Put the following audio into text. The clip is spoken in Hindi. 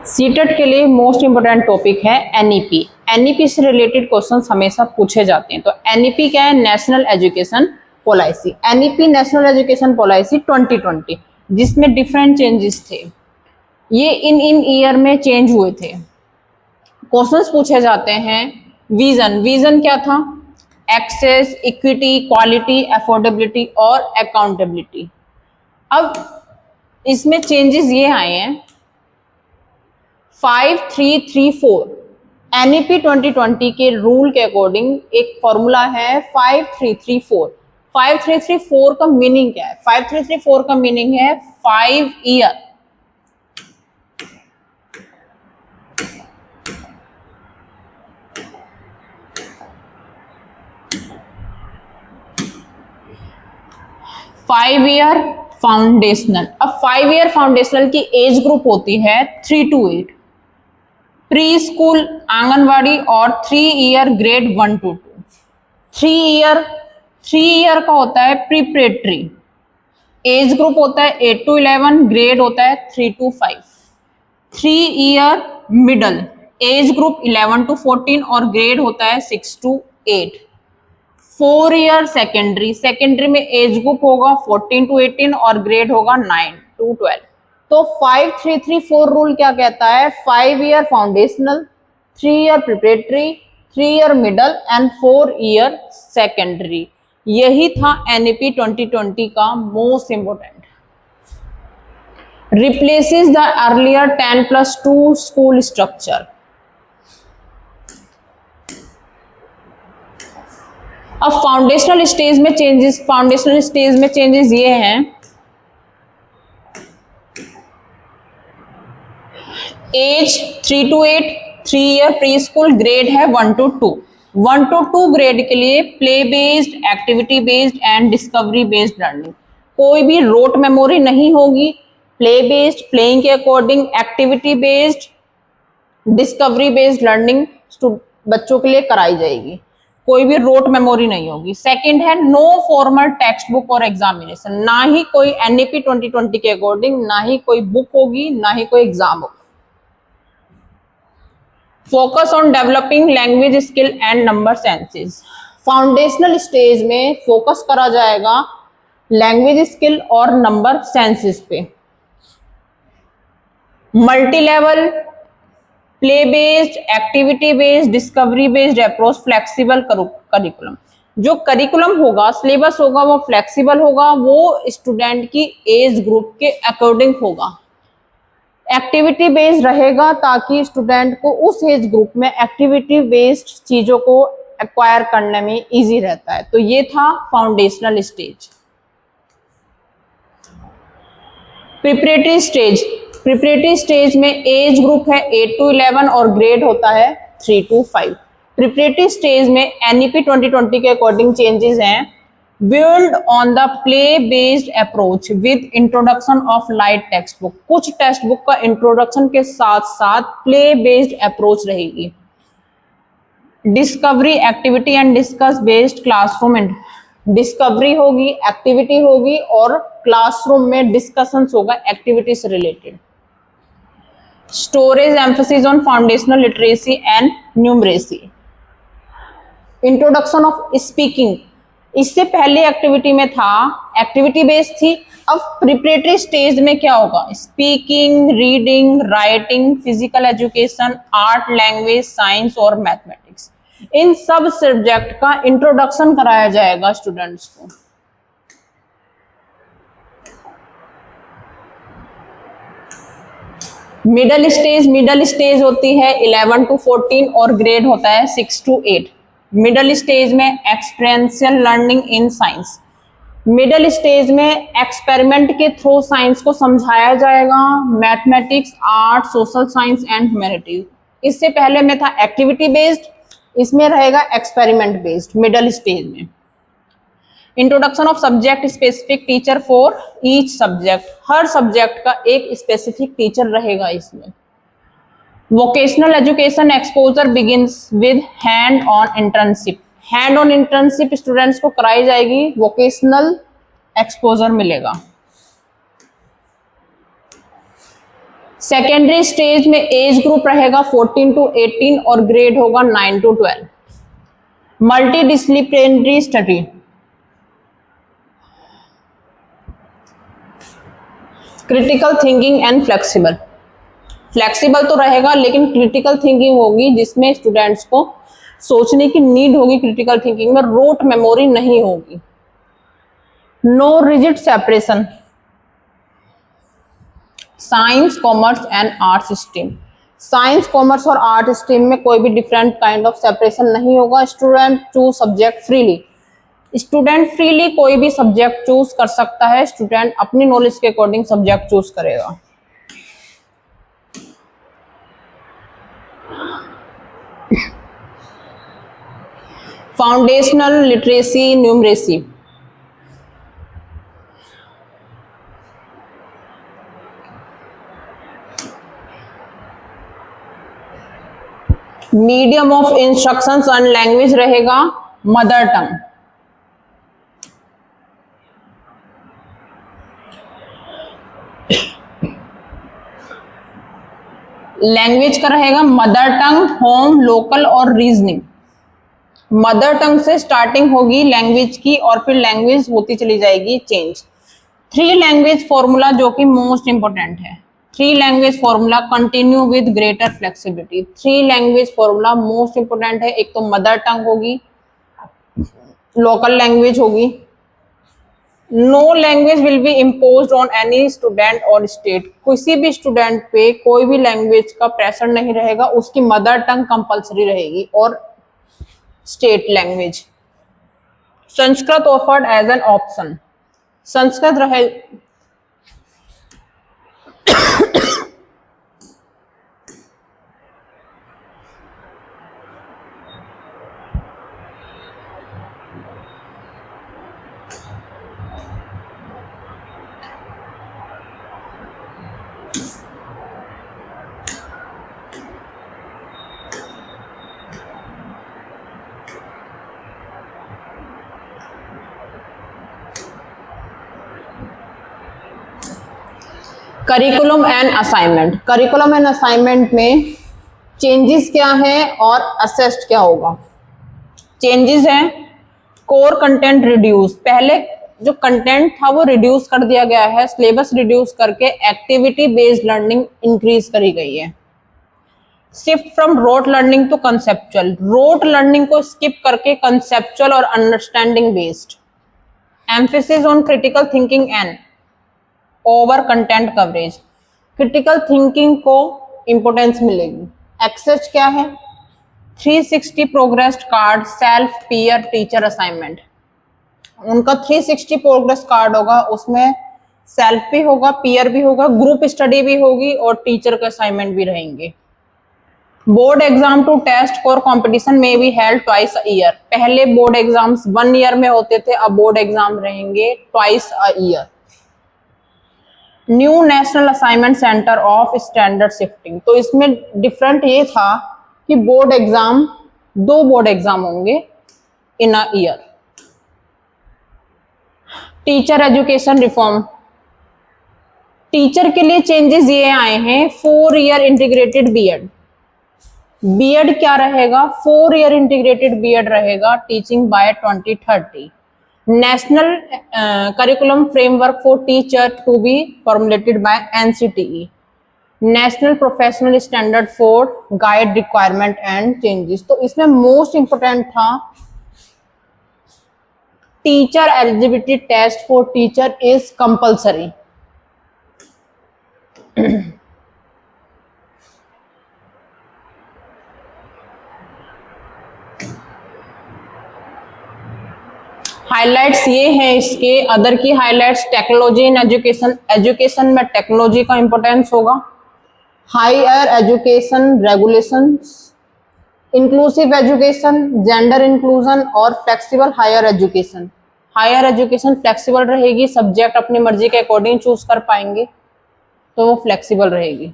सीटेट के लिए मोस्ट इंपोर्टेंट टॉपिक है एनईपी। एनईपी से रिलेटेड क्वेश्चंस हमेशा पूछे जाते हैं। तो एनईपी क्या है? National education policy. NEP national education policy 2020, जिसमें डिफरेंट चेंजेस थे। ये इन ईयर में चेंज हुए थे। क्वेश्चंस पूछे जाते हैं। विजन क्या था? एक्सेस, इक्विटी, क्वालिटी, अफोर्डेबिलिटी और अकाउंटेबिलिटी। अब इसमें चेंजेस ये आए हैं 5334। एनईपी 2020 के रूल के अकॉर्डिंग एक फॉर्मूला है 5334। 5334 का मीनिंग क्या है? 5334 का मीनिंग है 5 ईयर। Five year foundational. अब 5 ईयर फाउंडेशनल की एज ग्रुप होती है 3 to 8, प्री स्कूल, आंगनवाड़ी और 3 ईयर ग्रेड 1 to 2। 3 ईयर का होता है प्रीपरेटरी। एज ग्रुप होता है 8 to 11, ग्रेड होता है 3 to 5। 3 year middle, age group 11 to 14 और ग्रेड होता है 6 to 8। 4 ईयर सेकेंडरी, सेकेंडरी में एज ग्रुप होगा 14 to 18 और ग्रेड होगा 9 to 12। तो 5334 रूल क्या कहता है? 5 year foundational, 3 year preparatory, 3 year middle and 4 year secondary. यही था एनईपी 2020 का most important. Replaces the earlier 10+2 school structure. अब फाउंडेशनल स्टेज में चेंजेस ये हैं। Age 3 to 8, 3 year pre school, grade है 1 to 2। 1 to 2 ग्रेड के लिए play based, activity based and discovery based learning. कोई भी रोट मेमोरी नहीं होगी। प्ले बेस्ड, प्लेइंग के according, activity based, discovery based learning बच्चों के लिए कराई जाएगी। कोई भी रोट मेमोरी नहीं होगी। सेकंड है नो फॉर्मल टेक्स्ट बुक और एग्जामिनेशन। ना ही कोई एनईपी 2020 के अकॉर्डिंग ना ही कोई बुक होगी, ना ही कोई एग्जाम होगा। Focus on developing language skill and number senses. Foundational stage में फोकस करा जाएगा लैंग्वेज स्किल और नंबर सेंसेस पे। Multi level, play based, activity based, discovery based approach, flexible curriculum. जो करिकुलम होगा, सिलेबस होगा, वो फ्लेक्सिबल होगा, वो स्टूडेंट की एज ग्रुप के अकॉर्डिंग होगा। एक्टिविटी बेस्ड रहेगा ताकि स्टूडेंट को उस एज ग्रुप में एक्टिविटी बेस्ड चीजों को एक्वायर करने में इजी रहता है। तो ये था फाउंडेशनल स्टेज। प्रिपरेटरी स्टेज में एज ग्रुप है 8 to 11 और ग्रेड होता है 3 to 5। प्रिपरेटरी स्टेज में एनईपी 2020 के अकॉर्डिंग चेंजेस हैं। Build on the play based approach with introduction of light text book. कुछ टेक्स्ट बुक का इंट्रोडक्शन के साथ साथ प्ले बेस्ड अप्रोच रहेगी। Discovery, activity and discuss based classroom. Discovery होगी, एक्टिविटी होगी और क्लासरूम में डिस्कशंस होगा एक्टिविटी से related. Storage, emphasis on foundational literacy and numeracy. Introduction of speaking, इससे पहले एक्टिविटी में था, एक्टिविटी बेस्ड थी। अब प्रिपरेटरी स्टेज में क्या होगा? Speaking, reading, writing, physical education, art, language, science और मैथमेटिक्स। इन सब सब्जेक्ट का इंट्रोडक्शन कराया जाएगा स्टूडेंट्स को। मिडल स्टेज होती है 11 to 14 और ग्रेड होता है 6 to 8। मिडल स्टेज में experiential learning in science. Middle stage में एक्सपेरिमेंट के थ्रू साइंस को समझाया जाएगा। Mathematics, art, social science and humanities. इससे पहले में था एक्टिविटी बेस्ड, इसमें रहेगा एक्सपेरिमेंट बेस्ड मिडल स्टेज में। Introduction of subject specific teacher for each subject. Her subject का एक स्पेसिफिक टीचर रहेगा इसमें। Vocational education exposure begins with hand on internship. Hand on internship students को कराई जाएगी, वोकेशनल एक्सपोजर मिलेगा। सेकेंडरी स्टेज में एज ग्रुप रहेगा 14 to 18 और ग्रेड होगा 9 to 12। Multi disciplinary study, critical thinking and flexible. Flexible तो रहेगा लेकिन क्रिटिकल थिंकिंग होगी, जिसमें स्टूडेंट्स को सोचने की नीड होगी। क्रिटिकल थिंकिंग में रोट मेमोरी नहीं होगी। No rigid separation, science commerce and arts stream. Science commerce और आर्ट स्ट्रीम में कोई भी डिफरेंट काइंड ऑफ सेपरेशन नहीं होगा। Student choose subject freely, student freely कोई भी सब्जेक्ट चूज कर सकता है। स्टूडेंट अपनी नॉलेज के अकॉर्डिंग सब्जेक्ट चूज करेगा। Foundational literacy numeracy, medium of instructions and language रहेगा मदर टंग। लैंग्वेज का रहेगा मदर टंग, होम, लोकल और रीजनिंग। मदर टंग से स्टार्टिंग होगी लैंग्वेज की और फिर लैंग्वेज होती चली जाएगी चेंज। 3 लैंग्वेज फॉर्मूला जो कि मोस्ट इंपोर्टेंट है। 3 language formula continue with greater flexibility. 3 language formula most important है। एक तो मदर टंग होगी, लोकल लैंग्वेज होगी। No language will be imposed on any student और स्टेट। किसी भी स्टूडेंट पे कोई भी लैंग्वेज का प्रेशर नहीं रहेगा, उसकी मदर टंग कंपलसरी रहेगी और state language. Sanskrit offered as an option, Sanskrit रहे। Curriculum and assignment, curriculum and assignment में चेंजेस क्या है और असेस्ड क्या होगा। चेंजेस है कोर कंटेंट रिड्यूस, पहले जो कंटेंट था वो रिड्यूस कर दिया गया है, सिलेबस रिड्यूस करके एक्टिविटी बेस्ड लर्निंग इंक्रीज करी गई है। Shift from rote learning to conceptual, rote learning को स्किप करके कंसेप्चुअल और understanding based. Emphasis on critical thinking and over content coverage, critical thinking को इंपोर्टेंस मिलेगी। एक्सेस क्या है 360 progress card, self, peer, teacher assignment. उनका 360 प्रोग्रेस कार्ड होगा, उसमें सेल्फ भी होगा, पीयर भी होगा, ग्रुप स्टडी भी होगी और टीचर के असाइनमेंट भी रहेंगे। Board exam to test for competition में भी हेल्ड ट्वाइस अ ईयर। पहले बोर्ड एग्जाम्स 1 ईयर में होते थे, अब बोर्ड एग्जाम रहेंगे twice a year. New national assignment centre of standard shifting, तो इसमें डिफरेंट ये था कि बोर्ड एग्जाम 2 बोर्ड एग्जाम होंगे in a year. Teacher education reform, teacher के लिए चेंजेस ये आए हैं 4 ईयर इंटीग्रेटेड बीएड। बीएड क्या रहेगा 4 ईयर इंटीग्रेटेड बीएड रहेगा, teaching by 2030। National curriculum framework for teacher to be formulated by NCTE. National professional standard for guide requirement and changes. तो इसमें मोस्ट इंपोर्टेंट था teacher eligibility test for teacher is compulsory. Highlights ये हैं इसके। Other key highlights technology in education, education में टेक्नोलॉजी का इंपॉर्टेंस होगा। Higher education regulations, inclusive education, gender inclusion और flexible higher education. Higher education flexible रहेगी, सब्जेक्ट अपनी मर्जी के अकॉर्डिंग चूज कर पाएंगे, तो वो फ्लेक्सिबल रहेगी।